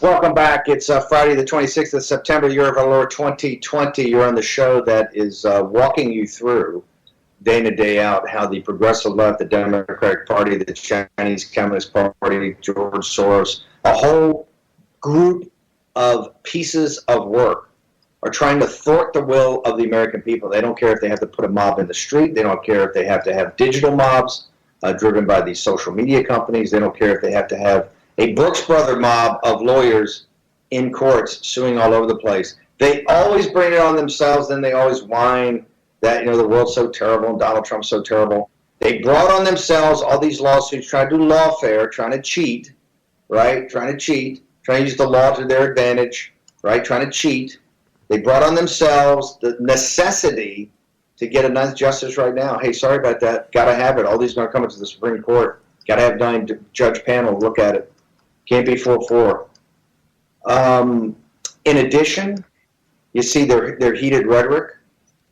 Welcome back. It's Friday the 26th of September, year of our Lord 2020. You're on the show that is walking you through day in and day out how the progressive left, the Democratic Party, the Chinese Communist Party, George Soros, a whole group of pieces of work are trying to thwart the will of the American people. They don't care if they have to put a mob in the street. They don't care if they have to have digital mobs driven by these social media companies. They don't care if they have to have a Brooks Brother mob of lawyers in courts suing all over the place. They always bring it on themselves, then they always whine that, the world's so terrible and Donald Trump's so terrible. They brought on themselves all these lawsuits, trying to do lawfare, trying to cheat, right? Trying to use the law to their advantage, right? Trying to cheat. They brought on themselves the necessity to get a ninth justice right now. Hey, sorry about that. Got to have it. All these are going to come into the Supreme Court. Got to have 9-judge panel look at it. Can't be 4-4. In addition, you see their heated rhetoric,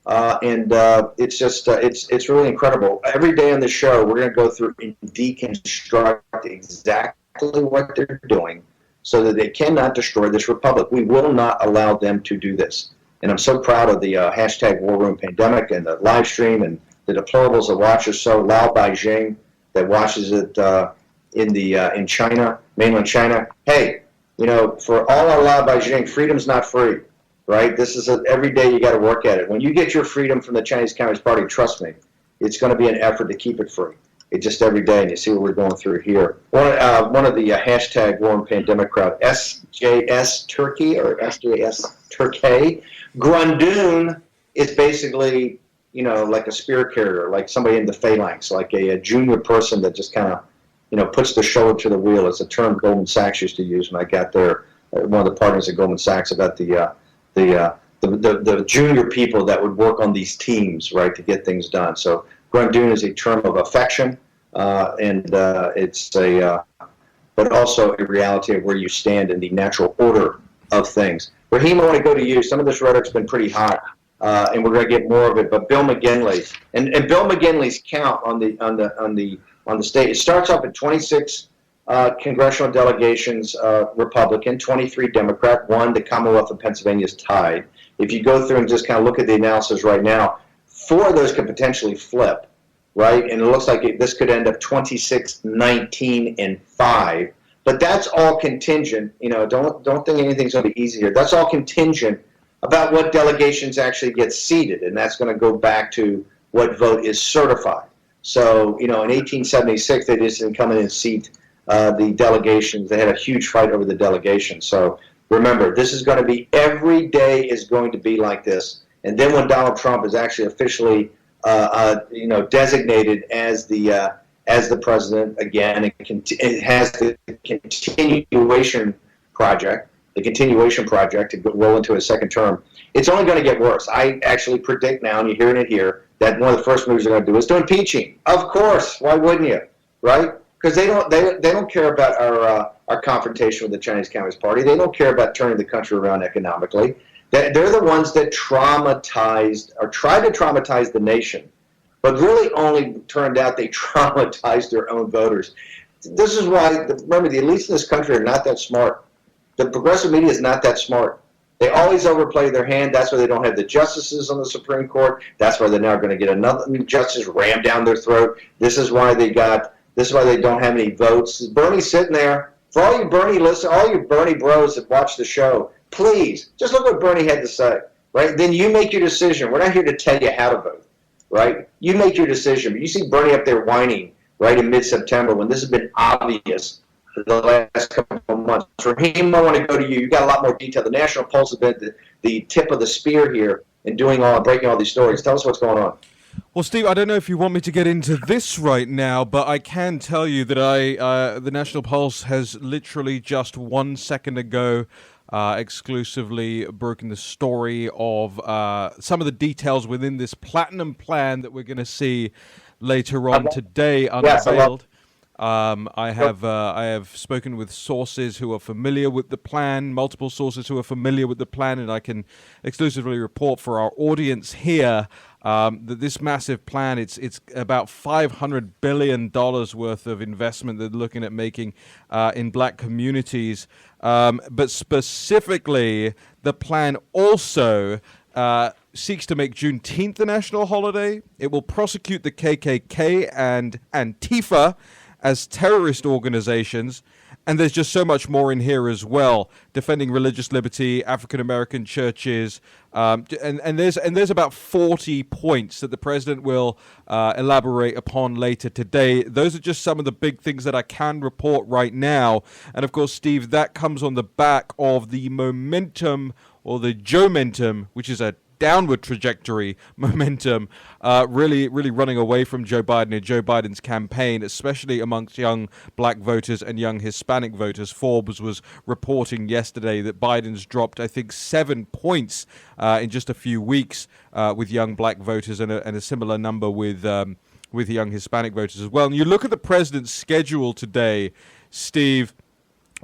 and it's just it's really incredible. Every day on the show, we're going to go through and deconstruct exactly what they're doing, so that they cannot destroy this republic. We will not allow them to do this. And I'm so proud of the hashtag War Room Pandemic and the live stream and the deplorables that watch us so loud Beijing that watches it in China, mainland China. Hey, for all our loud Beijing, freedom's not free, right? This is every day you got to work at it. When you get your freedom from the Chinese Communist Party, trust me, it's going to be an effort to keep it free. It's just every day, and you see what we're going through here. One of the hashtag War and Pandemic crowd, SJS Turkey or SJS Turkey, Grundun is basically, like a spirit carrier, like somebody in the phalanx, like a junior person that just kind of, puts the shoulder to the wheel. It's a term Goldman Sachs used to use when I got there. One of the partners at Goldman Sachs about the junior people that would work on these teams, right, to get things done. So Grundun is a term of affection, and it's but also a reality of where you stand in the natural order of things. Raheem, I want to go to you. Some of this rhetoric's been pretty hot, and we're going to get more of it. But Bill McGinley and Bill McGinley's count on the state. It starts off at 26 congressional delegations, Republican, 23 Democrat, 1, the Commonwealth of Pennsylvania is tied. If you go through and just kind of look at the analysis right now, 4 of those could potentially flip, right? And it looks like this could end up 26, 19, and 5. But that's all contingent. Don't think anything's going to be easy here. That's all contingent about what delegations actually get seated, and that's going to go back to what vote is certified. So, in 1876, they just didn't come in and seat the delegations. They had a huge fight over the delegations. So remember, this is going to be, every day is going to be like this. And then when Donald Trump is actually officially, designated as the president again, it has the continuation project to roll into his second term. It's only going to get worse. I actually predict now, and you're hearing it here, that one of the first moves they're going to do is to impeach him. Of course, why wouldn't you, right? Because they don't care about our confrontation with the Chinese Communist Party. They don't care about turning the country around economically. They're the ones that traumatized or tried to traumatize the nation, but really only turned out they traumatized their own voters. This is why, remember, the elites in this country are not that smart. The progressive media is not that smart. They always overplay their hand. That's why they don't have the justices on the Supreme Court. That's why they're now going to get another justice rammed down their throat. This is why they don't have any votes. Bernie's sitting there. For all you Bernie all you Bernie bros that watch the show, please just look what Bernie had to say, right? Then you make your decision. We're not here to tell you how to vote, right? You make your decision. But you see Bernie up there whining, right, in mid-September when this has been obvious for the last couple of months. Raheem, I want to go to you. You got a lot more detail. The National Pulse has been the tip of the spear here in breaking all these stories. Tell us what's going on. Well, Steve, I don't know if you want me to get into this right now, but I can tell you that the National Pulse has literally just 1 second ago exclusively broken the story of some of the details within this platinum plan that we're going to see later on today unveiled. I have spoken with sources who are familiar with the plan, multiple sources who are familiar with the plan, and I can exclusively report for our audience here that this massive plan, it's about $500 billion worth of investment they're looking at making in black communities. But specifically, the plan also seeks to make Juneteenth a national holiday. It will prosecute the KKK and Antifa as terrorist organizations. And there's just so much more in here as well, defending religious liberty, African American churches, and there's about 40 points that the president will elaborate upon later today. Those are just some of the big things that I can report right now. And of course, Steve, that comes on the back of the momentum, or the Joe-mentum, which is a downward trajectory momentum, really running away from Joe Biden and Joe Biden's campaign, especially amongst young black voters and young Hispanic voters. Forbes was reporting yesterday that Biden's dropped, I think, 7 points in just a few weeks with young black voters, and a similar number with young Hispanic voters as well. And you look at the president's schedule today, Steve.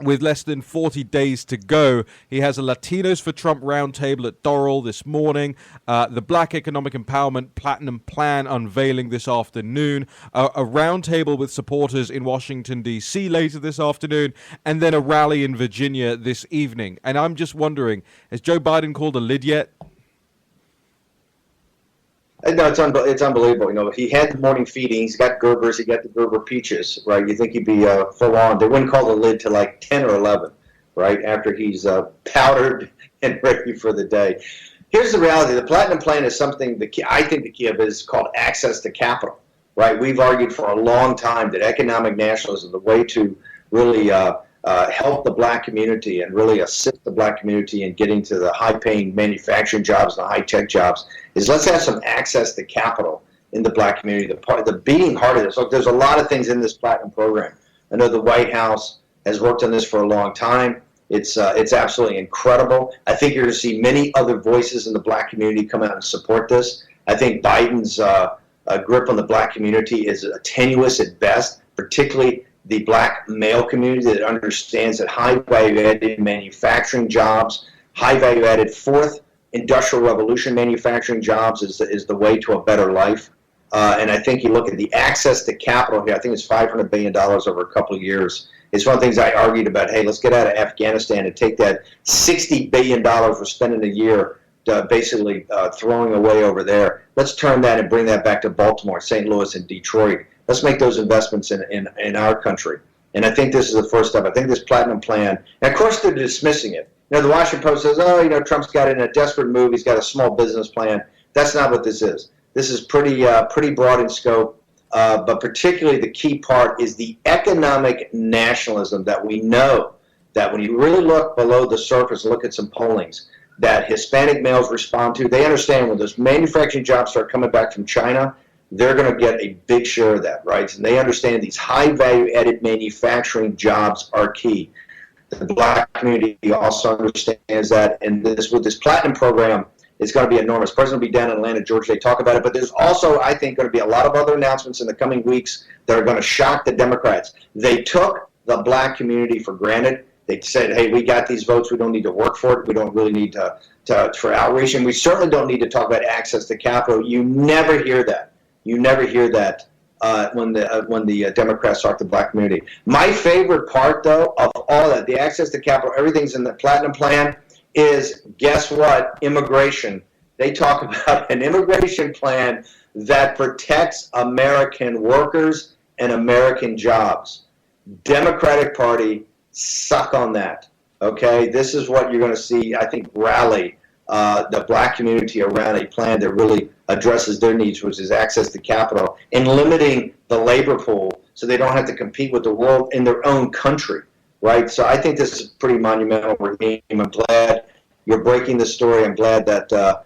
With less than 40 days to go, he has a Latinos for Trump roundtable at Doral this morning, the Black Economic Empowerment Platinum Plan unveiling this afternoon, a roundtable with supporters in Washington, D.C. later this afternoon, and then a rally in Virginia this evening. And I'm just wondering, has Joe Biden called a lid yet? No, it's unbelievable. You know, he had the morning feeding. He's got Gerbers. He got the Gerber peaches, right? You think he'd be full on. They wouldn't call the lid till like 10 or 11, right? After he's powdered and ready for the day. Here's the reality. The Platinum Plan is something, I think the key of it is called access to capital, right? We've argued for a long time that economic nationalism, the way to really help the black community and really assist the black community in getting to the high-paying manufacturing jobs and the high-tech jobs, is let's have some access to capital in the black community. The beating heart of this, look, there's a lot of things in this Platinum program. I know the White House has worked on this for a long time. It's absolutely incredible. I think you're going to see many other voices in the black community come out and support this. I think Biden's grip on the black community is tenuous at best, particularly the black male community that understands that high value-added manufacturing jobs, high value-added fourth industrial revolution manufacturing jobs is the way to a better life. And I think you look at the access to capital here, I think it's $500 billion over a couple of years. It's one of the things I argued about, hey, let's get out of Afghanistan and take that $60 billion we're spending a year basically throwing away over there. Let's turn that and bring that back to Baltimore, St. Louis, and Detroit. Let's make those investments in our country. And I think this is the first step. I think this Platinum Plan, and of course they're dismissing it. You know, the Washington Post says, oh, you know, Trump's got it in a desperate move. He's got a small business plan. That's not what this is. This is pretty broad in scope, but particularly the key part is the economic nationalism that we know that when you really look below the surface, look at some pollings, that Hispanic males respond to. They understand when those manufacturing jobs start coming back from China, they're going to get a big share of that, right? And they understand these high value-added manufacturing jobs are key. The black community also understands that, and with this Platinum program, it's going to be enormous. President will be down in Atlanta, Georgia. They talk about it, but there's also, I think, going to be a lot of other announcements in the coming weeks that are going to shock the Democrats. They took the black community for granted. They said, hey, we got these votes. We don't need to work for it. We don't really need to for outreach, and we certainly don't need to talk about access to capital. You never hear that. You never hear that when the Democrats talk to the black community. My favorite part, though, of all that, the access to capital, everything's in the Platinum Plan, is, guess what? Immigration. They talk about an immigration plan that protects American workers and American jobs. Democratic Party, suck on that. Okay? This is what you're going to see, I think, rally the black community around a plan that really addresses their needs, which is access to capital, and limiting the labor pool so they don't have to compete with the world in their own country, right? So I think this is pretty monumental, Raheem. I'm glad you're breaking the story. I'm glad that the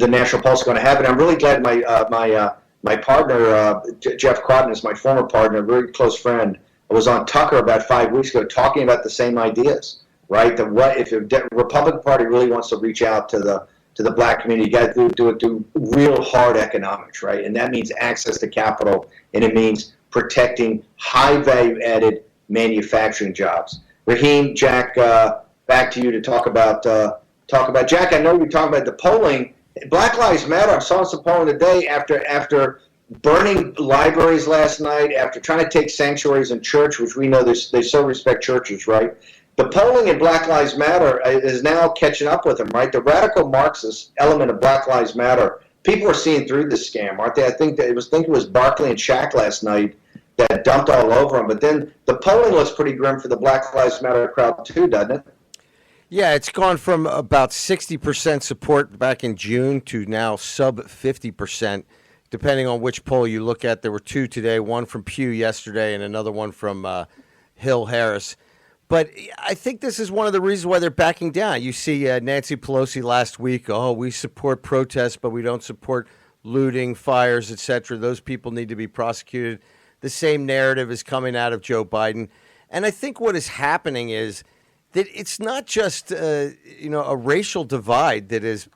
National Pulse is going to have it. I'm really glad my partner, Jeff Quaden, is my former partner, a very close friend, was on Tucker about 5 weeks ago talking about the same ideas, right? That what if the Republican Party really wants to reach out to the black community, you got to do real hard economics, right? And that means access to capital, and it means protecting high value added manufacturing jobs. Raheem, Jack, back to you to talk about Jack. I know you're talking about the polling. Black Lives Matter. I saw some polling today after burning libraries last night, after trying to take sanctuaries in church, which we know they so respect churches, right? The polling in Black Lives Matter is now catching up with them, right? The radical Marxist element of Black Lives Matter, people are seeing through this scam, aren't they? I think it was Barkley and Shaq last night that dumped all over them. But then the polling looks pretty grim for the Black Lives Matter crowd too, doesn't it? Yeah, it's gone from about 60% support back in June to now sub 50%, depending on which poll you look at. There were two today, one from Pew yesterday and another one from Hill Harris. But I think this is one of the reasons why they're backing down. You see Nancy Pelosi last week, we support protests, but we don't support looting, fires, etc. Those people need to be prosecuted. The same narrative is coming out of Joe Biden. And I think what is happening is that it's not just a racial divide that is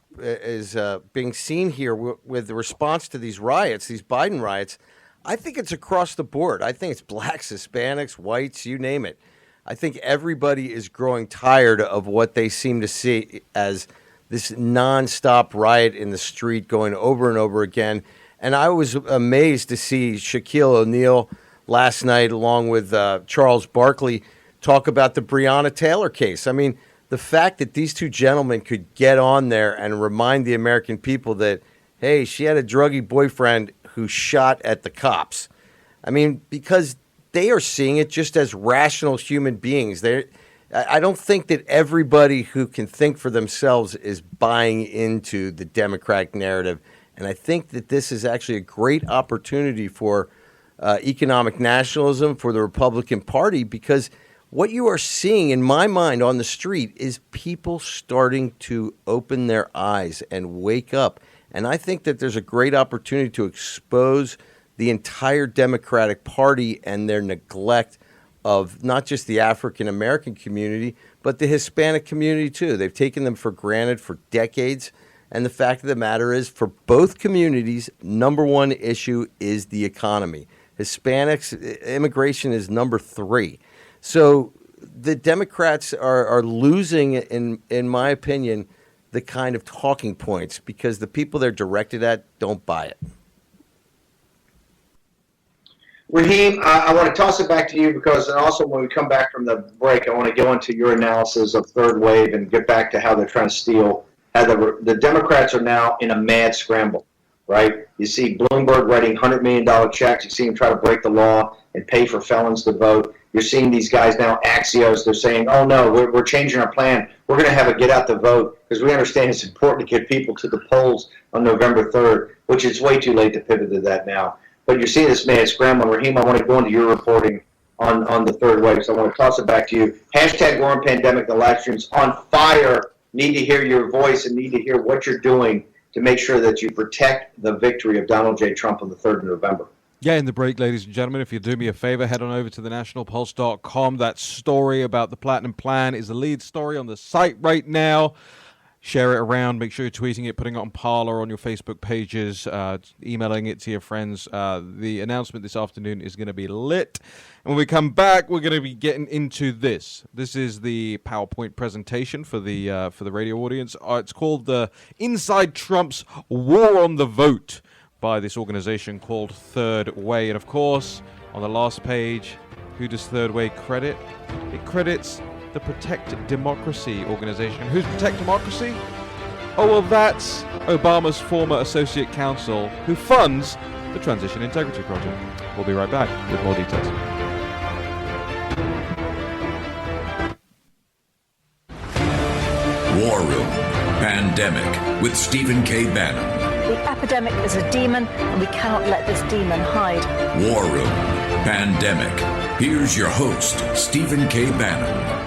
being seen here with the response to these riots, these Biden riots. I think it's across the board. I think it's blacks, Hispanics, whites, you name it. I think everybody is growing tired of what they seem to see as this nonstop riot in the street going over and over again. And I was amazed to see Shaquille O'Neal last night, along with Charles Barkley, talk about the Breonna Taylor case. I mean, the fact that these two gentlemen could get on there and remind the American people that, hey, she had a druggy boyfriend who shot at the cops. I mean, because they are seeing it just as rational human beings. I don't think that everybody who can think for themselves is buying into the Democratic narrative. And I think that this is actually a great opportunity for economic nationalism for the Republican Party, because what you are seeing, in my mind, on the street is people starting to open their eyes and wake up. And I think that there's a great opportunity to expose the entire Democratic Party and their neglect of not just the African-American community, but the Hispanic community too. They've taken them for granted for decades. And the fact of the matter is, for both communities, number one issue is the economy. Hispanics, immigration is number 3. So the Democrats are losing, in my opinion, the kind of talking points, because the people they're directed at don't buy it. Raheem, I want to toss it back to you, because and also when we come back from the break, I want to go into your analysis of third wave and get back to how they're trying to steal. How the Democrats are now in a mad scramble, right? You see Bloomberg writing $100 million checks. You see him try to break the law and pay for felons to vote. You're seeing these guys now, Axios, they're saying, oh, no, we're changing our plan. We're going to have a get out the vote, because we understand it's important to get people to the polls on November 3rd, which is way too late to pivot to that now. But you're seeing this mad scramble. Raheem, I want to go into your reporting on the third wave, so I want to toss it back to you. Hashtag War and Pandemic, the live stream's on fire. Need to hear your voice and need to hear what you're doing to make sure that you protect the victory of Donald J. Trump on the 3rd of November. Yeah, in the break, ladies and gentlemen, if you do me a favor, head on over to thenationalpulse.com. That story about the Platinum Plan is the lead story on the site right now. Share it around. Make sure you're tweeting it, putting it on Parler, on your Facebook pages, emailing it to your friends. The announcement this afternoon is going to be lit. And when we come back, we're going to be getting into this. This is the PowerPoint presentation for the radio audience. It's called the Inside Trump's War on the Vote by this organization called Third Way. And of course, on the last page, who does Third Way credit? It credits the Protect Democracy organization. Who's Protect Democracy? Oh, well, that's Obama's former associate counsel who funds the Transition Integrity Project. We'll be right back with more details. War Room Pandemic with Stephen K. Bannon. The epidemic is a demon, and we cannot let this demon hide. War Room Pandemic. Here's your host, Stephen K. Bannon.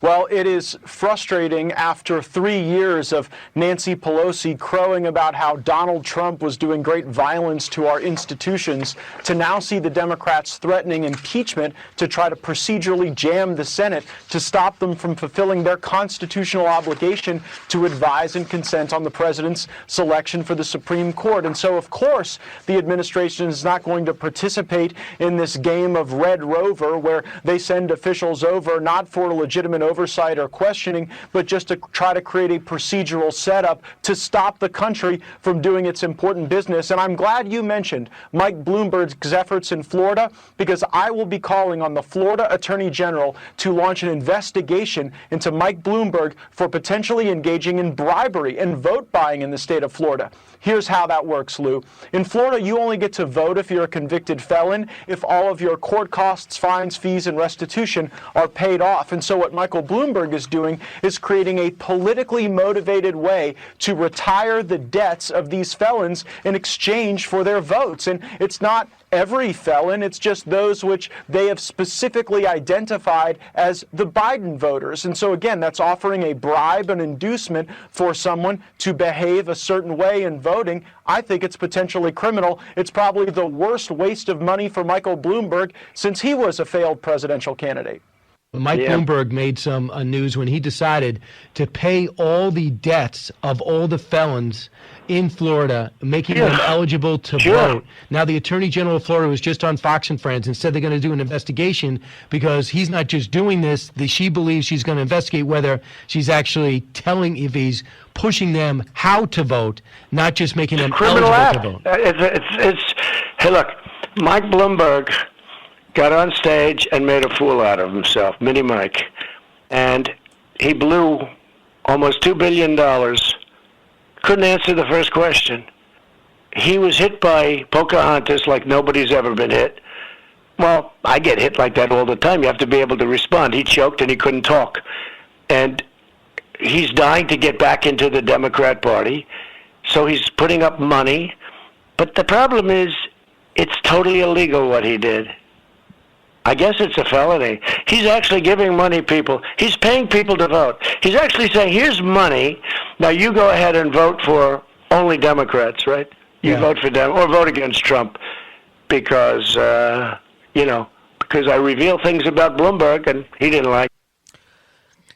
Well, it is frustrating after 3 years of Nancy Pelosi crowing about how Donald Trump was doing great violence to our institutions to now see the Democrats threatening impeachment to try to procedurally jam the Senate to stop them from fulfilling their constitutional obligation to advise and consent on the president's selection for the Supreme Court. And so, of course, the administration is not going to participate in this game of Red Rover where they send officials over not for a legitimate oversight or questioning, but just to try to create a procedural setup to stop the country from doing its important business. And I'm glad you mentioned Mike Bloomberg's efforts in Florida, because I will be calling on the Florida Attorney General to launch an investigation into Mike Bloomberg for potentially engaging in bribery and vote buying in the state of Florida. Here's how that works, Lou. In Florida, you only get to vote if you're a convicted felon, if all of your court costs, fines, fees, and restitution are paid off. And so what Michael Bloomberg is doing is creating a politically motivated way to retire the debts of these felons in exchange for their votes. And it's not every felon, it's just those which they have specifically identified as the Biden voters. And so again, that's offering a bribe, an inducement for someone to behave a certain way in voting. I think it's potentially criminal. It's probably the worst waste of money for Michael Bloomberg since he was a failed presidential candidate. Mike Bloomberg made some news when he decided to pay all the debts of all the felons in Florida, making them eligible to vote. Now, the Attorney General of Florida was just on Fox and Friends and said they're going to do an investigation because he's not just doing this. She believes she's going to investigate whether she's actually telling, if he's pushing them how to vote, not just making them eligible to vote. Hey, look, Mike Bloomberg got on stage and made a fool out of himself, Mini Mike, and he blew almost $2 billion. Couldn't answer the first question. He was hit by Pocahontas like nobody's ever been hit. Well, I get hit like that all the time. You have to be able to respond. He choked and he couldn't talk. And he's dying to get back into the Democrat Party, so he's putting up money. But the problem is, it's totally illegal what he did. I guess it's a felony. He's actually giving money people. He's paying people to vote. He's actually saying, here's money. Now you go ahead and vote for only Democrats, right? You vote for them or vote against Trump because, because I reveal things about Bloomberg and he didn't like it.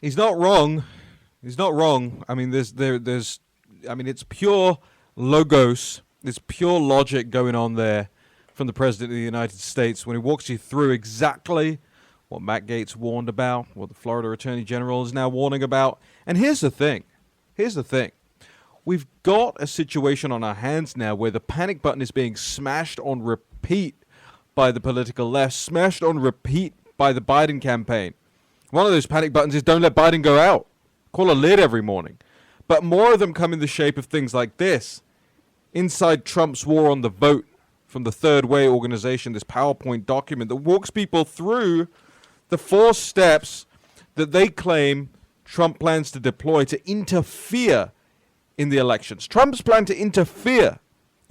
He's not wrong. He's not wrong. I mean, it's pure logos. There's pure logic going on there from the President of the United States when he walks you through exactly what Matt Gaetz warned about, what the Florida Attorney General is now warning about. And here's the thing. We've got a situation on our hands now where the panic button is being smashed on repeat by the political left, smashed on repeat by the Biden campaign. One of those panic buttons is don't let Biden go out. Call a lid every morning. But more of them come in the shape of things like this. Inside Trump's War on the Vote, from the Third Way organization, this PowerPoint document that walks people through the 4 steps that they claim Trump plans to deploy to interfere in the elections. Trump's plan to interfere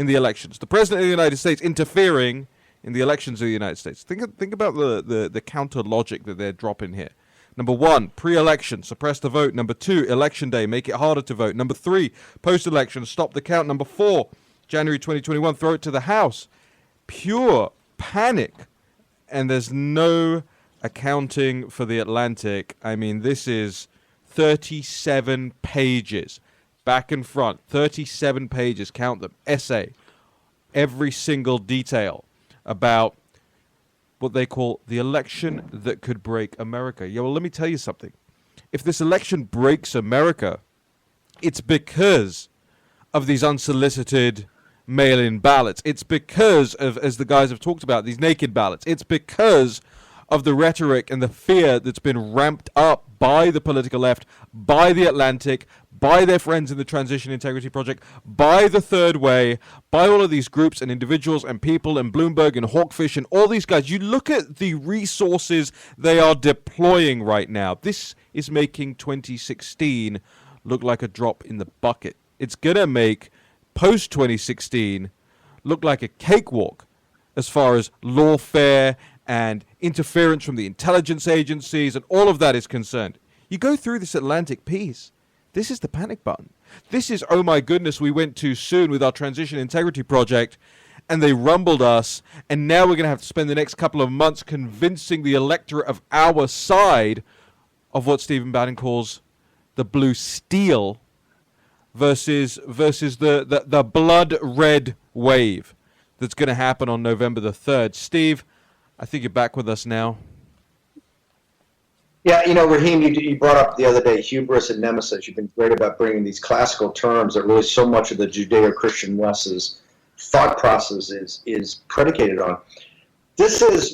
in the elections. The President of the United States interfering in the elections of the United States. Think about the counter logic that they're dropping here. Number 1, pre-election, suppress the vote. Number 2, election day, make it harder to vote. Number 3, post-election, stop the count. Number 4, January 2021, throw it to the House. Pure panic. And there's no accounting for the Atlantic. I mean, this is 37 pages, back and front, 37 pages, count them, essay, every single detail about what they call the election that could break America. Yeah, well, let me tell you something. If this election breaks America, it's because of these unsolicited mail-in ballots. It's because of, as the guys have talked about, these naked ballots. It's because of the rhetoric and the fear that's been ramped up by the political left, by the Atlantic, by their friends in the Transition Integrity Project, by the Third Way, by all of these groups and individuals and people and Bloomberg and Hawkfish and all these guys. You look at the resources they are deploying right now. This is making 2016 look like a drop in the bucket. It's going to make post-2016 look like a cakewalk as far as lawfare and interference from the intelligence agencies and all of that is concerned. You go through this Atlantic piece. This is the panic button. This is, oh my goodness, we went too soon with our Transition Integrity Project and they rumbled us, and now we're going to have to spend the next couple of months convincing the electorate of our side of what Stephen Bannon calls the blue steel versus the blood red wave that's going to happen on November the 3rd. Steve, I think you're back with us now. Yeah, Raheem, you brought up the other day hubris and nemesis. You've been great about bringing these classical terms that really so much of the Judeo-Christian West's thought process is predicated on.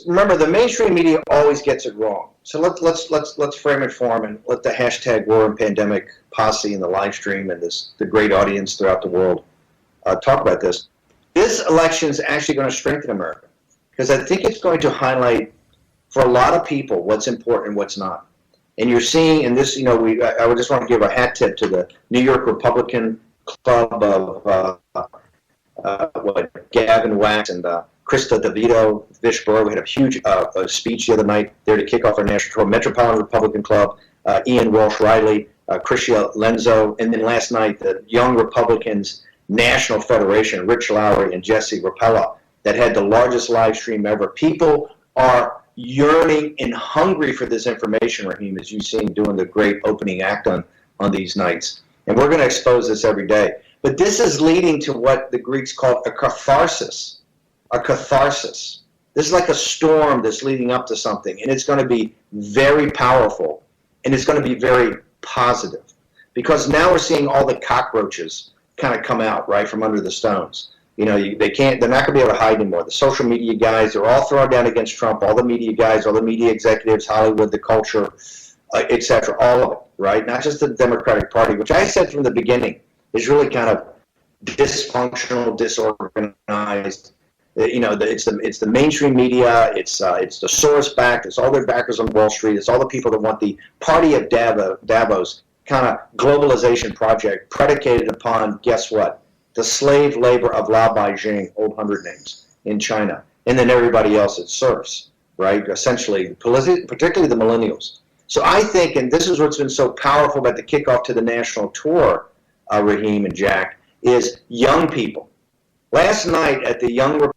Remember, the mainstream media always gets it wrong. So let's frame it for them and let the hashtag War and Pandemic posse and the live stream and the great audience throughout the world talk about this. This election is actually going to strengthen America because I think it's going to highlight for a lot of people what's important and what's not. And you're seeing in this, I would just want to give a hat tip to the New York Republican Club of Gavin Wax and Krista DeVito, Fishburne. We had a huge speech the other night there to kick off our national tour. Metropolitan Republican Club, Ian Walsh Riley, Chrystia Lenzo, and then last night the Young Republicans National Federation, Rich Lowry and Jesse Rapella, that had the largest live stream ever. People are yearning and hungry for this information, Raheem, as you've seen doing the great opening act on these nights. And we're going to expose this every day. But this is leading to what the Greeks called a catharsis. A catharsis. This is like a storm that's leading up to something, and it's going to be very powerful, and it's going to be very positive. Because now we're seeing all the cockroaches kind of come out, right, from under the stones. They're not going to be able to hide anymore. The social media guys, they're all thrown down against Trump. All the media guys, all the media executives, Hollywood, the culture, etc. All of it, right? Not just the Democratic Party, which I said from the beginning is really kind of dysfunctional, disorganized. It's the mainstream media. It's the Soros-backed. It's all their backers on Wall Street. It's all the people that want the party of Davos kind of globalization project predicated upon, guess what? The slave labor of Lao Beijing, old 100 names, in China, and then everybody else that serves, right? Essentially, particularly the millennials. So I think, and this is what's been so powerful about the kickoff to the national tour, Raheem and Jack, is young people. Last night at the Young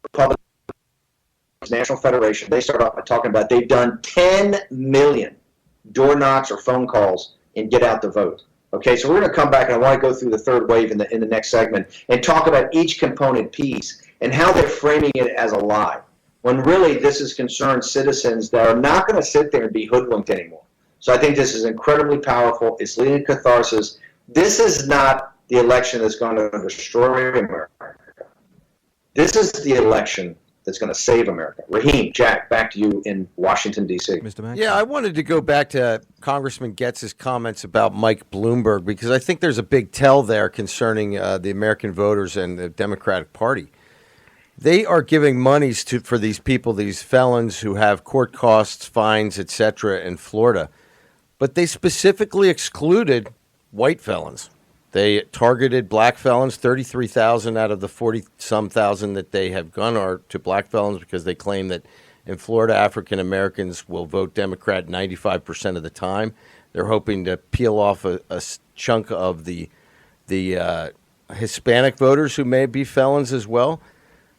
Republicans National Federation, they started off by talking about they've done 10 million door knocks or phone calls and get out the vote. Okay, so we're going to come back, and I want to go through the third wave in the next segment and talk about each component piece and how they're framing it as a lie, when really this is concerned citizens that are not going to sit there and be hoodwinked anymore. So I think this is incredibly powerful. It's leading to catharsis. This is not the election that's going to destroy America. This is the election that's going to save America. Raheem, Jack, back to you in Washington, D.C. Mr. Mack? Yeah, I wanted to go back to Congressman Getz's comments about Mike Bloomberg because I think there's a big tell there concerning the American voters and the Democratic Party. They are giving monies for these people, these felons who have court costs, fines, etc. in Florida. But they specifically excluded white felons. They targeted black felons. 33,000 out of the 40-some thousand that they have gone are to black felons because they claim that in Florida, African Americans will vote Democrat 95% of the time. They're hoping to peel off a chunk of the Hispanic voters who may be felons as well.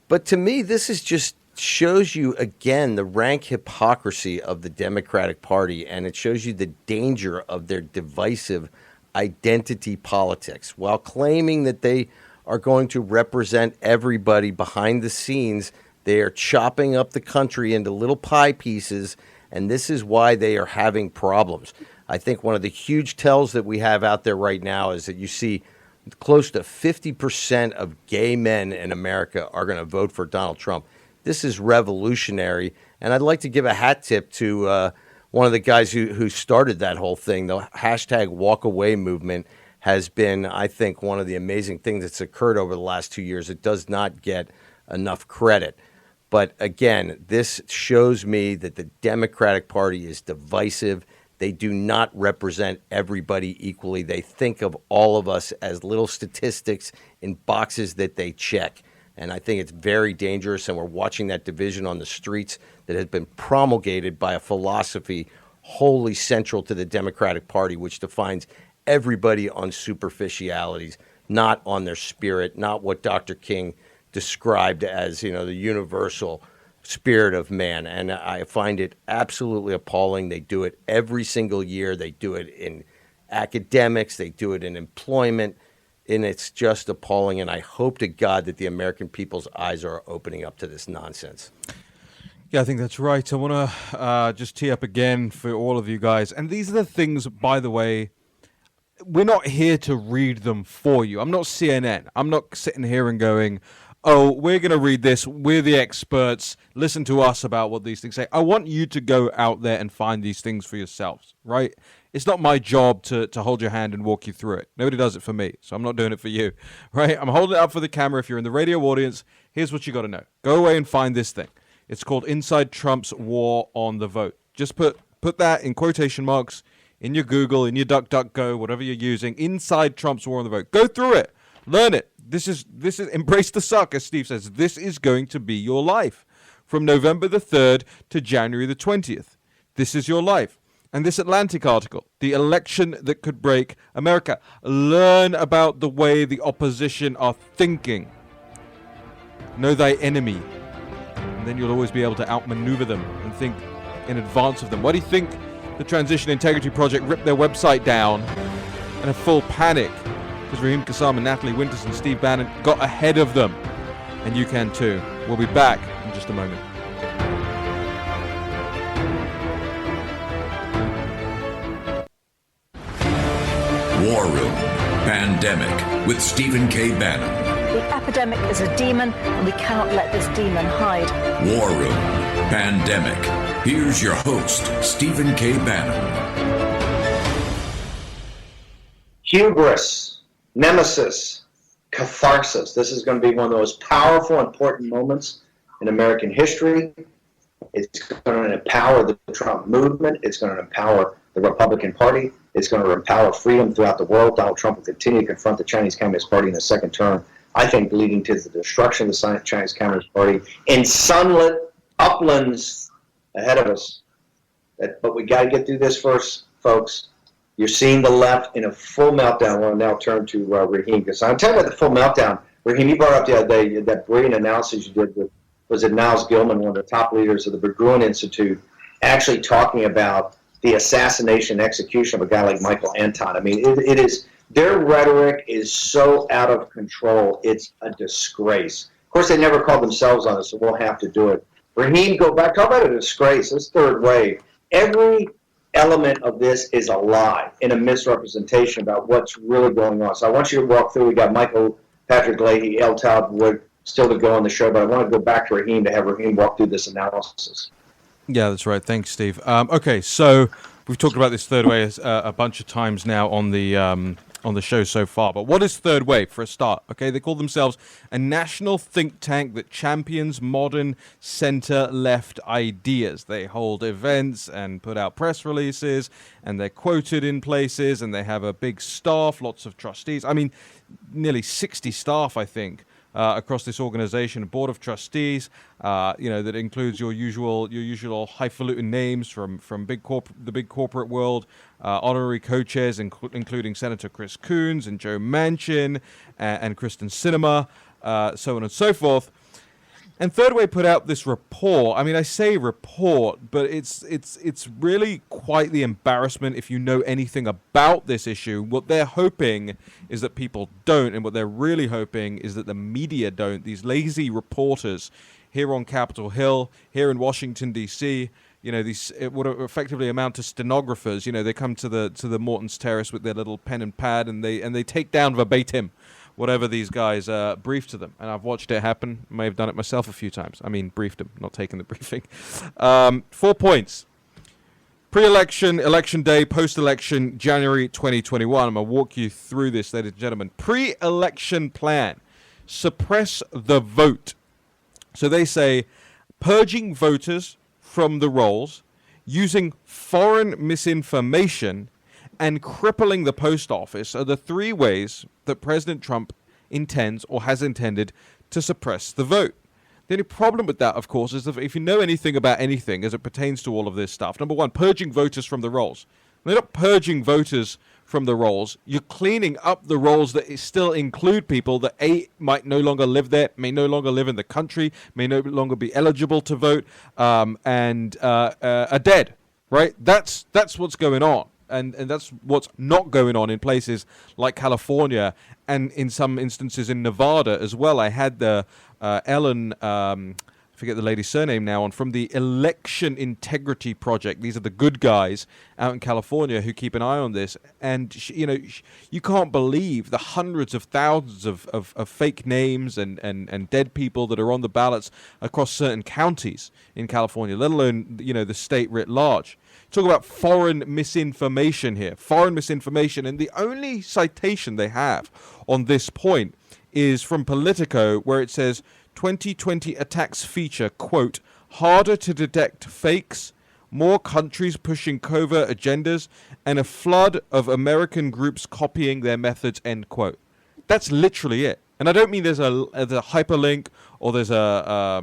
But to me, this is just shows you again the rank hypocrisy of the Democratic Party, and it shows you the danger of their divisive identity politics. While claiming that they are going to represent everybody behind the scenes, they are chopping up the country into little pie pieces, and this is why they are having problems. I think one of the huge tells that we have out there right now is that you see close to 50% of gay men in America are going to vote for Donald Trump. This is revolutionary, and I'd like to give a hat tip to one of the guys who started that whole thing. The hashtag walkaway movement has been, I think, one of the amazing things that's occurred over the last 2 years. It does not get enough credit. But again, this shows me that the Democratic Party is divisive. They do not represent everybody equally. They think of all of us as little statistics in boxes that they check. And I think it's very dangerous, and we're watching that division on the streets that has been promulgated by a philosophy wholly central to the Democratic Party, which defines everybody on superficialities, not on their spirit, not what Dr. King described as, the universal spirit of man. And I find it absolutely appalling. They do it every single year. They do it in academics. They do it in employment. And it's just appalling, and I hope to God that the American people's eyes are opening up to this nonsense. Yeah, I think that's right. I want to just tee up again for all of you guys. And these are the things, by the way, we're not here to read them for you. I'm not CNN. I'm not sitting here and going, oh, we're going to read this. We're the experts. Listen to us about what these things say. I want you to go out there and find these things for yourselves, right? It's not my job to hold your hand and walk you through it. Nobody does it for me, so I'm not doing it for you, right? I'm holding it up for the camera. If you're in the radio audience, here's what you got to know. Go away and find this thing. It's called Inside Trump's War on the Vote. Just put that in quotation marks in your Google, in your DuckDuckGo, whatever you're using. Inside Trump's War on the Vote. Go through it. Learn it. This is embrace the suck, as Steve says. This is going to be your life from November the 3rd to January the 20th. This is your life. And this Atlantic article, the election that could break America. Learn about the way the opposition are thinking. Know thy enemy. And then you'll always be able to outmaneuver them and think in advance of them. Why do you think the Transition Integrity Project ripped their website down in a full panic? Because Raheem Kassam and Natalie Winters and Steve Bannon got ahead of them. And you can too. We'll be back in just a moment. War Room Pandemic with Stephen K. Bannon. The epidemic is a demon, and we cannot let this demon hide. War Room Pandemic. Here's your host, Stephen K. Bannon. Hubris, nemesis, catharsis. This is going to be one of the most powerful, important moments in American history. It's going to empower the Trump movement. It's going to empower the Republican Party. It's going to empower freedom throughout the world. Donald Trump will continue to confront the Chinese Communist Party in the second term, I think leading to the destruction of the Chinese Communist Party in sunlit uplands ahead of us. But we got to get through this first, folks. You're seeing the left in a full meltdown. I want to now turn to Raheem, because I'm telling you about the full meltdown. Raheem, you brought up the other day that brilliant analysis you did with, was it Niles Gilman, one of the top leaders of the Berggruen Institute, actually talking about the assassination and execution of a guy like Michael Anton. I mean, it is, their rhetoric is so out of control, it's a disgrace. Of course, they never called themselves on it, so we'll have to do it. Raheem, go back, talk about a disgrace, this third wave. Every element of this is a lie and a misrepresentation about what's really going on. So I want you to walk through. We got Michael, Patrick Leahy, Todd Wood still to go on the show, but I want to go back to Raheem to have Raheem walk through this analysis. Yeah, that's right. Thanks, Steve. Okay, so we've talked about this third wave a bunch of times now on the show so far. But what is third wave for a start? Okay, they call themselves a national think tank that champions modern center-left ideas. They hold events and put out press releases, and they're quoted in places, and they have a big staff, lots of trustees. I mean, nearly 60 staff, I think. Across this organization, a board of trustees, that includes your usual highfalutin names from the big corporate world, honorary co-chairs, including Senator Chris Coons and Joe Manchin and Kristen Sinema, so on and so forth. And Third Way put out this report. I mean, I say report, but it's really quite the embarrassment if you know anything about this issue. What they're hoping is that people don't, and what they're really hoping is that the media don't. These lazy reporters here on Capitol Hill, here in Washington, D.C., these it would effectively amount to stenographers. They come to the Morton's Terrace with their little pen and pad, and they take down verbatim whatever these guys brief to them. And I've watched it happen. May have done it myself a few times. I mean, briefed them, not taken the briefing. 4 points. Pre-election, election day, post-election, January 2021. I'm going to walk you through this, ladies and gentlemen. Pre-election plan. Suppress the vote. So they say purging voters from the rolls, using foreign misinformation, and crippling the post office are the three ways that President Trump intends or has intended to suppress the vote. The only problem with that, of course, is that if you know anything about anything as it pertains to all of this stuff, number one, purging voters from the rolls. They're not purging voters from the rolls. You're cleaning up the rolls that still include people that A, might no longer live there, may no longer live in the country, may no longer be eligible to vote, and are dead, right? That's what's going on. And that's what's not going on in places like California and in some instances in Nevada as well. I had the Ellen, forget the lady's surname now, on from the Election Integrity Project. These are the good guys out in California who keep an eye on this. And, you can't believe the hundreds of thousands of fake names and dead people that are on the ballots across certain counties in California, let alone, the state writ large. Talk about foreign misinformation here. Foreign misinformation. And the only citation they have on this point is from Politico, where it says, 2020 attacks feature, quote, harder to detect fakes, more countries pushing covert agendas, and a flood of American groups copying their methods, end quote. That's literally it. And I don't mean there's a hyperlink or there's a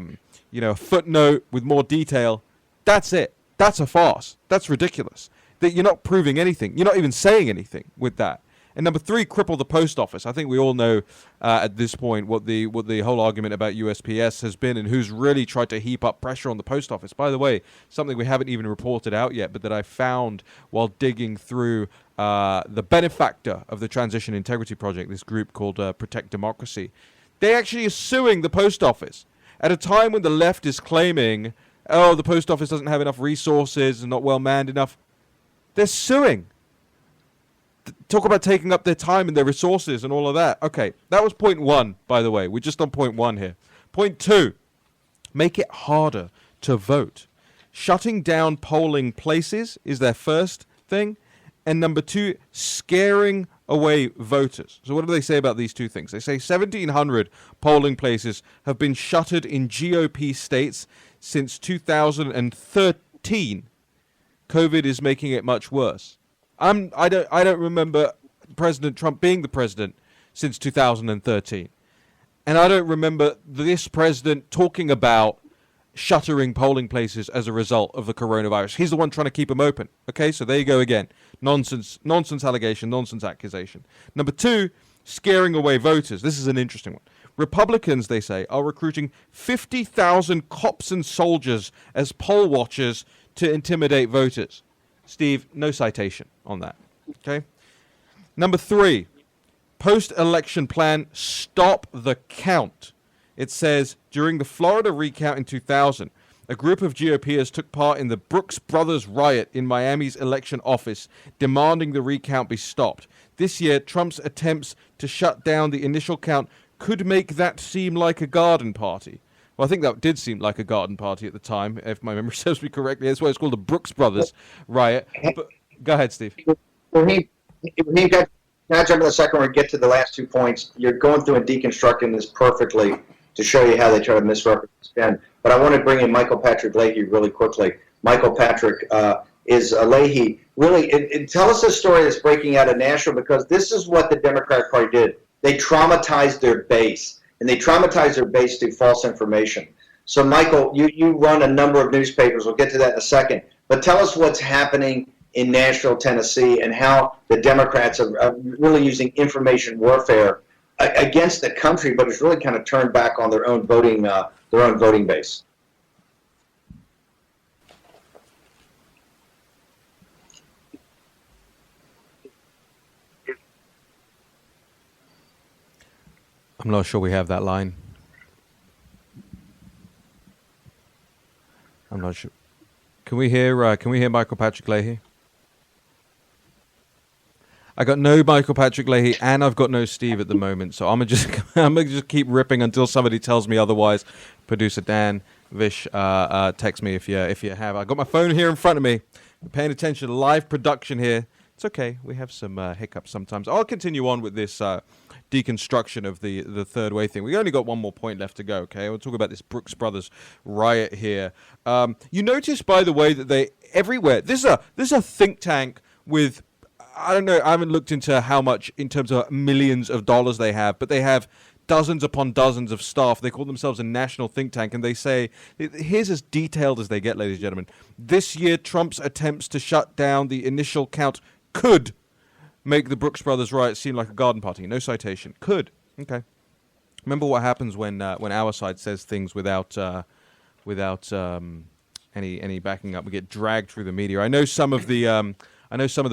footnote with more detail. That's it. That's a farce. That's ridiculous. That you're not proving anything. You're not even saying anything with that. And number 3, cripple the post office. I think we all know at this point what the whole argument about USPS has been and who's really tried to heap up pressure on the post office. By the way, something we haven't even reported out yet, but that I found while digging through the benefactor of the Transition Integrity Project, this group called Protect Democracy. They actually are suing the post office at a time when the left is claiming, oh, the post office doesn't have enough resources and not well manned enough. They're suing. Talk about taking up their time and their resources and all of that. Okay, that was point 1, by the way. We're just on point 1 here. Point 2, make it harder to vote. Shutting down polling places is their first thing. And number 2, scaring away voters. So what do they say about these two things? They say 1,700 polling places have been shuttered in GOP states since 2013. COVID is making it much worse. I don't remember President Trump being the president since 2013. And I don't remember this president talking about shuttering polling places as a result of the coronavirus. He's the one trying to keep them open. Okay, so there you go again. Nonsense allegation, nonsense accusation. Number 2, scaring away voters. This is an interesting one. Republicans, they say, are recruiting 50,000 cops and soldiers as poll watchers to intimidate voters. Steve, no citation on that. Okay. Number 3, post-election plan, stop the count. It says, during the Florida recount in 2000, a group of GOPers took part in the Brooks Brothers riot in Miami's election office, demanding the recount be stopped. This year, Trump's attempts to shut down the initial count could make that seem like a garden party. Well, I think that did seem like a garden party at the time, if my memory serves me correctly. That's why it's called the Brooks Brothers riot. But, go ahead, Steve. Can I jump in a second where we get to the last 2 points? You're going through and deconstructing this perfectly to show you how they try to misrepresent. But I want to bring in Michael Patrick Leahy really quickly. Michael Patrick is Leahy. Really, tell us a story that's breaking out of Nashville, because this is what the Democratic Party did. They traumatized their base, and they traumatized their base through false information. So, Michael, you run a number of newspapers. We'll get to that in a second. But tell us what's happening in Nashville, Tennessee, and how the Democrats are really using information warfare against the country, but it's really kind of turned back on their own voting base. I'm not sure we have that line. I'm not sure. Can we hear Michael Patrick Leahy? I got no Michael Patrick Leahy, and I've got no Steve at the moment. So I'm gonna just keep ripping until somebody tells me otherwise. Producer Dan Vish, text me if you have. I got my phone here in front of me. I'm paying attention to live production here. It's okay. We have some hiccups sometimes. I'll continue on with this deconstruction of the third way thing. We only got one more point left to go. Okay, we'll talk about this Brooks Brothers riot here. You notice, by the way, that they everywhere. This is a think tank with, I don't know, I haven't looked into how much in terms of millions of dollars they have, but they have dozens upon dozens of staff. They call themselves a national think tank, and they say, here's as detailed as they get, ladies and gentlemen. This year, Trump's attempts to shut down the initial count could make the Brooks Brothers riot seem like a garden party. No citation. Could. Okay. Remember what happens when our side says things without any backing up. We get dragged through the media. I know some of the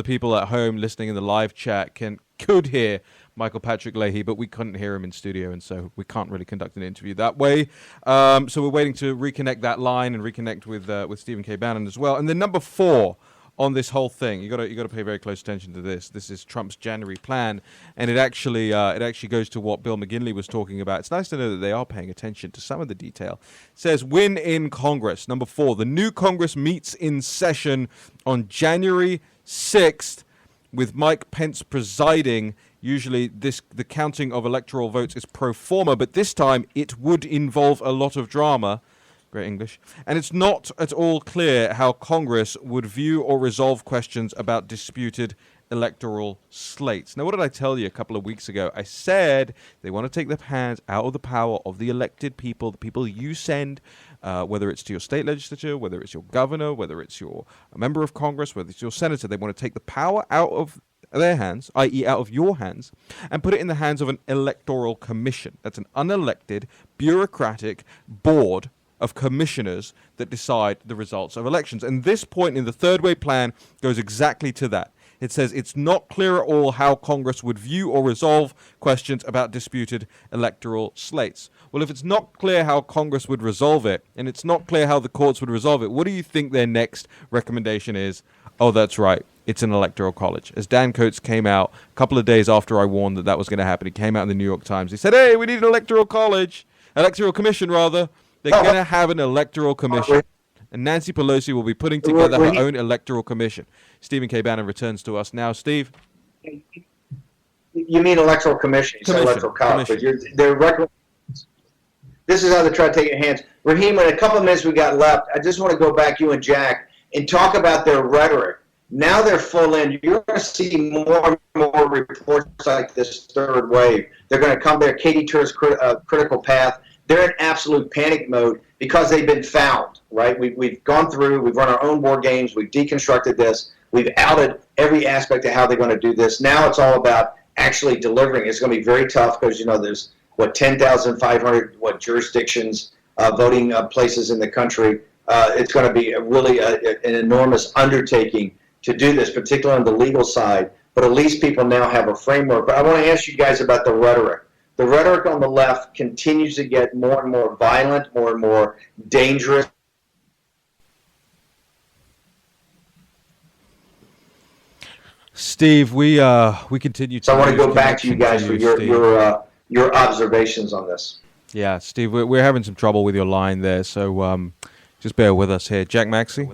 people at home listening in the live chat could hear Michael Patrick Leahy, but we couldn't hear him in studio, and so we can't really conduct an interview that way. So we're waiting to reconnect that line and reconnect with Stephen K. Bannon as well. And then number 4 on this whole thing, you got to pay very close attention to this. This is Trump's January plan, and it actually goes to what Bill McGinley was talking about. It's nice to know that they are paying attention to some of the detail. It says win in Congress. Number 4, the new Congress meets in session on January 6th with Mike Pence presiding. Usually the counting of electoral votes is pro forma, but this time it would involve a lot of drama. Great English. And it's not at all clear how Congress would view or resolve questions about disputed electoral slates. Now, what did I tell you a couple of weeks ago? I said they want to take their hands out of the power of the elected people, the people you send, whether it's to your state legislature, whether it's your governor, whether it's your a member of Congress, whether it's your senator. They want to take the power out of their hands, i.e. out of your hands, and put it in the hands of an electoral commission. That's an unelected, bureaucratic board of commissioners that decide the results of elections. And this point in the third way plan goes exactly to that. It says it's not clear at all how Congress would view or resolve questions about disputed electoral slates. Well, if it's not clear how Congress would resolve it, and it's not clear how the courts would resolve it, what do you think their next recommendation is? Oh, that's right. It's an electoral college. As Dan Coates came out a couple of days after I warned that was going to happen, he came out in the New York Times. He said, hey, we need an electoral commission, rather. They're going to have an electoral commission. And Nancy Pelosi will be putting together her own electoral commission. Stephen K. Bannon returns to us now. Steve? You mean electoral commission. You said electoral college. But this is how they try to take it in hands. Raheem, in a couple of minutes we got left, I just want to go back, you and Jack, and talk about their rhetoric. Now they're full in. You're going to see more and more reports like this third wave. They're going to come there. Katie Tur's critical path. They're in absolute panic mode because they've been found, right? We've gone through, we've run our own war games, we've deconstructed this, we've outed every aspect of how they're going to do this. Now it's all about actually delivering. It's going to be very tough because, there's, 10,500 jurisdictions, voting places in the country. It's going to be really an enormous undertaking to do this, particularly on the legal side. But at least people now have a framework. But I want to ask you guys about the rhetoric. The rhetoric on the left continues to get more and more violent, more and more dangerous. Steve, we continue to. So I want to go back to you guys for your observations on this. Yeah, Steve, we're having some trouble with your line there, so just bear with us here. Jack Maxey.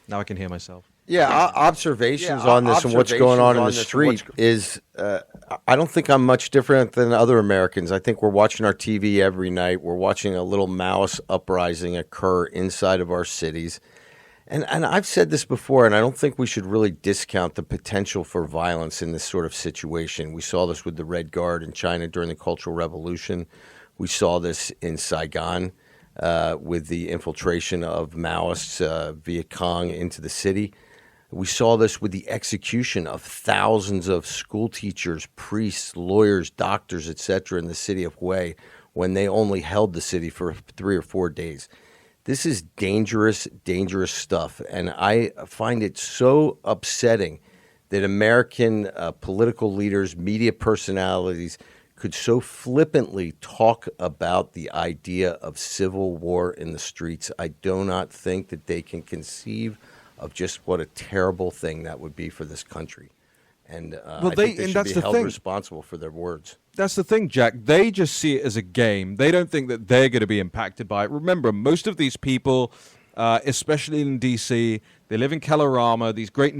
Now I can hear myself. Yeah, observations on this and what's going on in the street is, I don't think I'm much different than other Americans. I think we're watching our TV every night. We're watching a little Maoist uprising occur inside of our cities. And I've said this before, and I don't think we should really discount the potential for violence in this sort of situation. We saw this with the Red Guard in China during the Cultural Revolution. We saw this in Saigon with the infiltration of Maoists, Viet Cong, into the city. We saw this with the execution of thousands of school teachers, priests, lawyers, doctors, etc. in the city of Hue when they only held the city for 3 or 4 days. This is dangerous, dangerous stuff, and I find it so upsetting that American political leaders, media personalities could so flippantly talk about the idea of civil war in the streets. I do not think that they can conceive of just what a terrible thing that would be for this country. And I think they should be held responsible for their words. That's the thing, Jack. They just see it as a game. They don't think that they're going to be impacted by it. Remember, most of these people, especially in D.C., they live in Kalorama, these great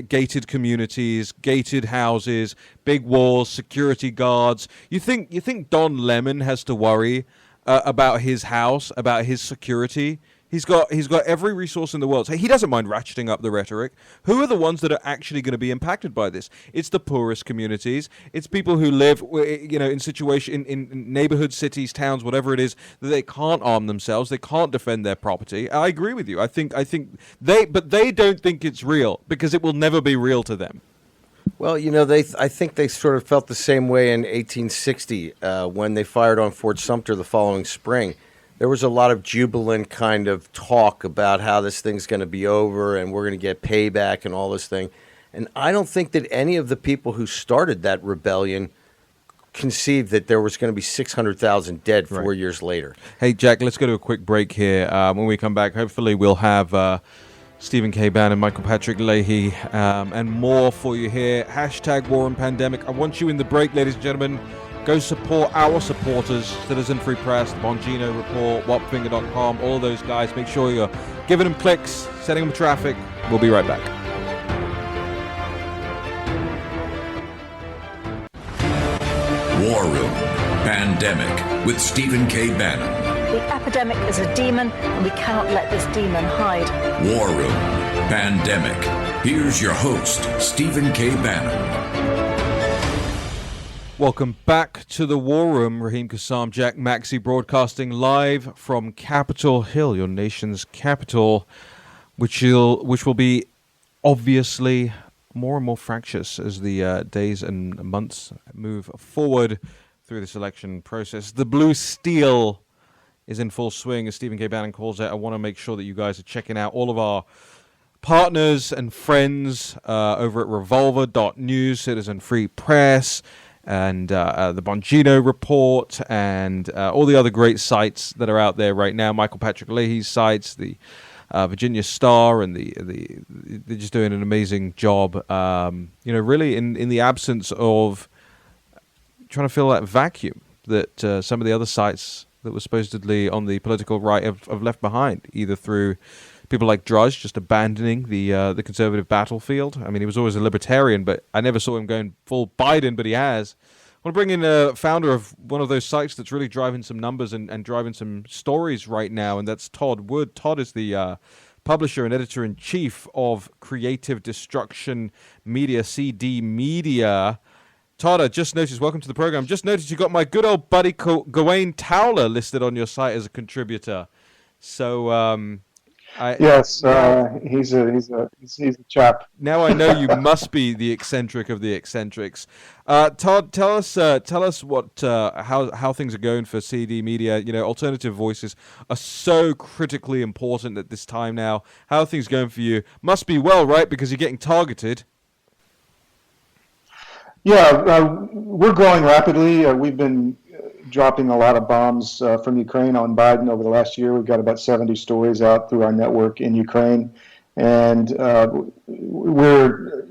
gated communities, gated houses, big walls, security guards. You think Don Lemon has to worry about his house, about his security? He's got every resource in the world. So he doesn't mind ratcheting up the rhetoric. Who are the ones that are actually going to be impacted by this? It's the poorest communities. It's people who live, in neighborhood cities, towns, whatever it is, that they can't arm themselves. They can't defend their property. I agree with you. I think they don't think it's real because it will never be real to them. Well, I think they sort of felt the same way in 1860 when they fired on Fort Sumter the following spring. There was a lot of jubilant kind of talk about how this thing's going to be over and we're going to get payback and all this thing. And I don't think that any of the people who started that rebellion conceived that there was going to be 600,000 dead 4 years later. Hey, Jack, let's go to a quick break here. When we come back, hopefully we'll have Stephen K. Bannon, Michael Patrick Leahy, and more for you here. Hashtag War and Pandemic. I want you in the break, ladies and gentlemen. Go support our supporters, Citizen Free Press, the Bongino Report, whatfinger.com, all of those guys. Make sure you're giving them clicks, sending them traffic. We'll be right back. War Room Pandemic with Stephen K. Bannon. The epidemic is a demon, and we cannot let this demon hide. War Room Pandemic. Here's your host, Stephen K. Bannon. Welcome back to the War Room. Raheem Kassam, Jack Maxey, broadcasting live from Capitol Hill, your nation's capital, which will be obviously more and more fractious as the days and months move forward through this election process. The blue steel is in full swing, as Stephen K. Bannon calls it. I want to make sure that you guys are checking out all of our partners and friends over at revolver.news, Citizen Free Press, and the Bongino Report, and all the other great sites that are out there right now. Michael Patrick Leahy's sites, the Virginia Star, and they're just doing an amazing job. Really in the absence of trying to fill that vacuum that some of the other sites that were supposedly on the political right have left behind, either through people like Drudge just abandoning the conservative battlefield. I mean, he was always a libertarian, but I never saw him going full Biden, but he has. I want to bring in a founder of one of those sites that's really driving some numbers and driving some stories right now, and that's Todd Wood. Todd is the publisher and editor-in-chief of Creative Destruction Media, CD Media. Todd, I just noticed, welcome to the program, just noticed you got my good old buddy Gawain Towler listed on your site as a contributor. So, he's a chap. Now I know you must be the eccentric of the eccentrics. Todd, tell us what how things are going for CD Media. Alternative voices are so critically important at this time now. How are things going for you? Must be well, right? Because you're getting targeted. Yeah, we're growing rapidly. We've been dropping a lot of bombs from Ukraine on Biden over the last year. We've got about 70 stories out through our network in Ukraine, and we're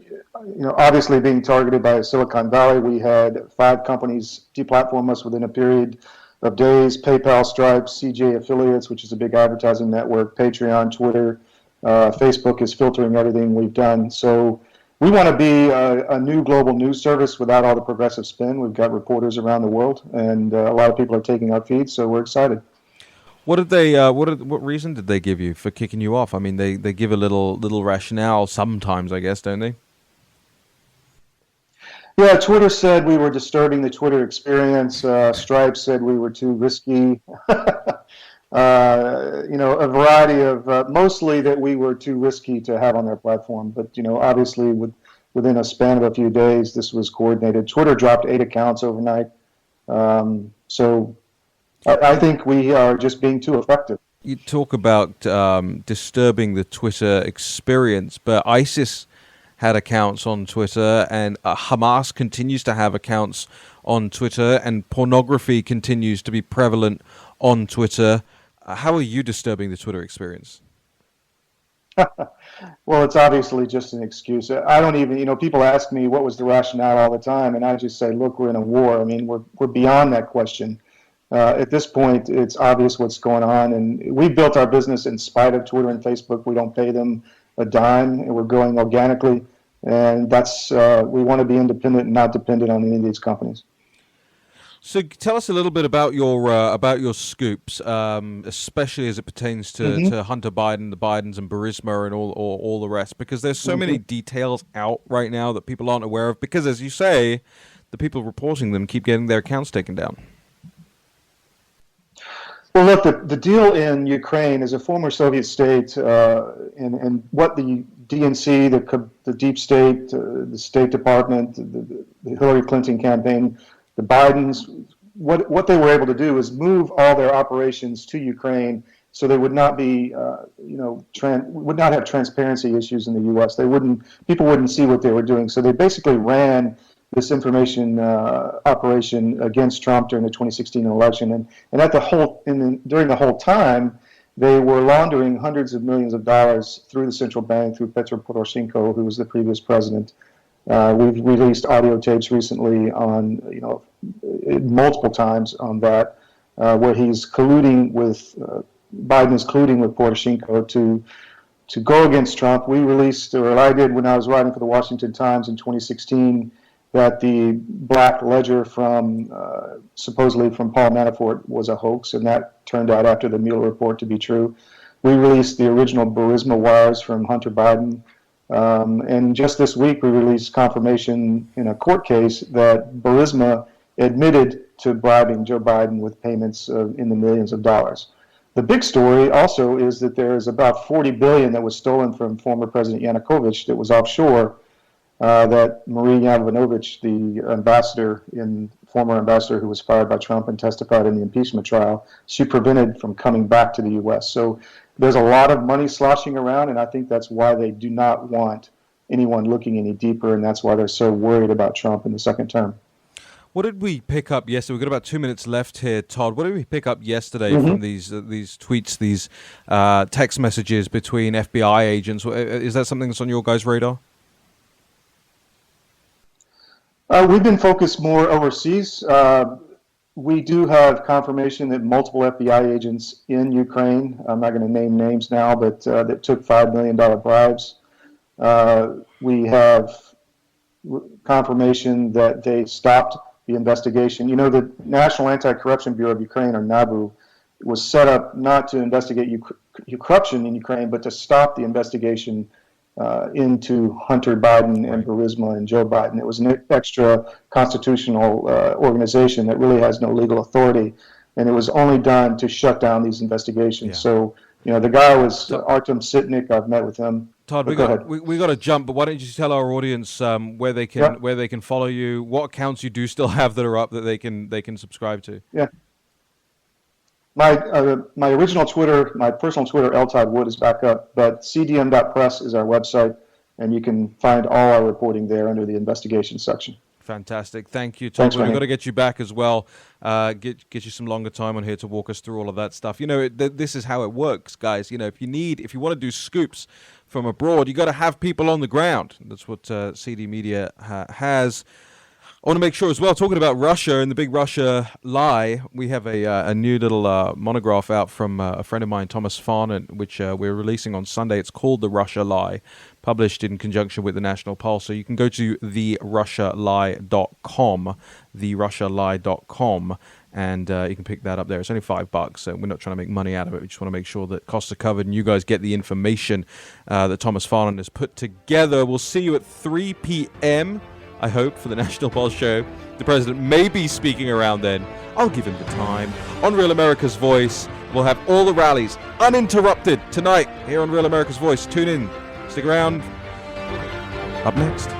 obviously being targeted by Silicon Valley. We had 5 companies deplatform us within a period of days: PayPal, Stripe, CJ Affiliates, which is a big advertising network, Patreon, Twitter, Facebook is filtering everything we've done. So we want to be a new global news service without all the progressive spin. We've got reporters around the world, and a lot of people are taking our feeds, so we're excited. What did they? What reason did they give you for kicking you off? I mean, they give a little rationale sometimes, I guess, don't they? Yeah, Twitter said we were disturbing the Twitter experience. Stripe said we were too risky. A variety of, mostly that we were too risky to have on their platform. But, obviously within a span of a few days, this was coordinated. Twitter dropped 8 accounts overnight. So I think we are just being too effective. You talk about disturbing the Twitter experience, but ISIS had accounts on Twitter, and Hamas continues to have accounts on Twitter, and pornography continues to be prevalent on Twitter. How are you disturbing the Twitter experience? Well, it's obviously just an excuse. I don't even, people ask me what was the rationale all the time, and I just say, look, we're in a war. I mean, we're beyond that question. At this point, it's obvious what's going on, and we built our business in spite of Twitter and Facebook. We don't pay them a dime, and we're growing organically, and that's we want to be independent and not dependent on any of these companies. So tell us a little bit about your scoops, especially as it pertains to Hunter Biden, the Bidens, and Burisma, and all the rest, because there's so many details out right now that people aren't aware of. Because, as you say, the people reporting them keep getting their accounts taken down. Well, look, the deal in Ukraine is a former Soviet state, and what the DNC, the deep state, the State Department, the Hillary Clinton campaign, the Bidens, what they were able to do is move all their operations to Ukraine so they would not be, would not have transparency issues in the U.S. People wouldn't see what they were doing. So they basically ran this information operation against Trump during the 2016 election, and during the whole time, they were laundering hundreds of millions of dollars through the central bank, through Petro Poroshenko, who was the previous president. We've released audio tapes recently on, multiple times on that, where he's colluding with, Biden is colluding with Poroshenko to go against Trump. We released, or I did when I was writing for the Washington Times in 2016, that the black ledger supposedly from Paul Manafort was a hoax, and that turned out after the Mueller report to be true. We released the original Burisma wires from Hunter Biden, and just this week we released confirmation in a court case that Burisma admitted to bribing Joe Biden with payments in the millions of dollars. The big story also is that there is about $40 billion that was stolen from former President Yanukovych that was offshore. That Marie Yovanovitch, the former ambassador who was fired by Trump and testified in the impeachment trial, she prevented from coming back to the U.S. So there's a lot of money sloshing around, and I think that's why they do not want anyone looking any deeper, and that's why they're so worried about Trump in the second term. What did we pick up yesterday? We've got about 2 minutes left here, Todd. What did we pick up yesterday from these tweets, these text messages between FBI agents? Is that something that's on your guys' radar? We've been focused more overseas. We do have confirmation that multiple FBI agents in Ukraine, I'm not going to name names now, but that took $5 million bribes. We have confirmation that they stopped the investigation. The National Anti-Corruption Bureau of Ukraine, or NABU, was set up not to investigate corruption in Ukraine, but to stop the investigation into Hunter Biden and Burisma and Joe Biden. It was an extra constitutional organization that really has no legal authority, and it was only done to shut down these investigations. Yeah. So, the guy was Artem Sitnik. I've met with him. Todd, we got to jump, but why don't you tell our audience where they can follow you, what accounts you do still have that are up that they can subscribe to? Yeah. My original Twitter, my personal Twitter, Todd Wood, is back up, but cdm.press is our website, and you can find all our reporting there under the investigation section. Fantastic. Thank you, Todd. We've got to get you back as well. Get you some longer time on here to walk us through all of that stuff. This is how it works, guys. If you want to do scoops from abroad, you got to have people on the ground. That's what CD Media has. I want to make sure as well, talking about Russia and the big Russia lie, we have a new little monograph out from a friend of mine, Thomas Farnon, which we're releasing on Sunday. It's called The Russia Lie, published in conjunction with the National Pulse. So you can go to therussialie.com, therussialie.com, and you can pick that up there. It's only $5, so we're not trying to make money out of it. We just want to make sure that costs are covered and you guys get the information that Thomas Farnon has put together. We'll see you at 3 p.m., I hope, for the National Pulse show. The president may be speaking around then. I'll give him the time. On Real America's Voice, we'll have all the rallies uninterrupted tonight here on Real America's Voice. Tune in. Stick around. Up next.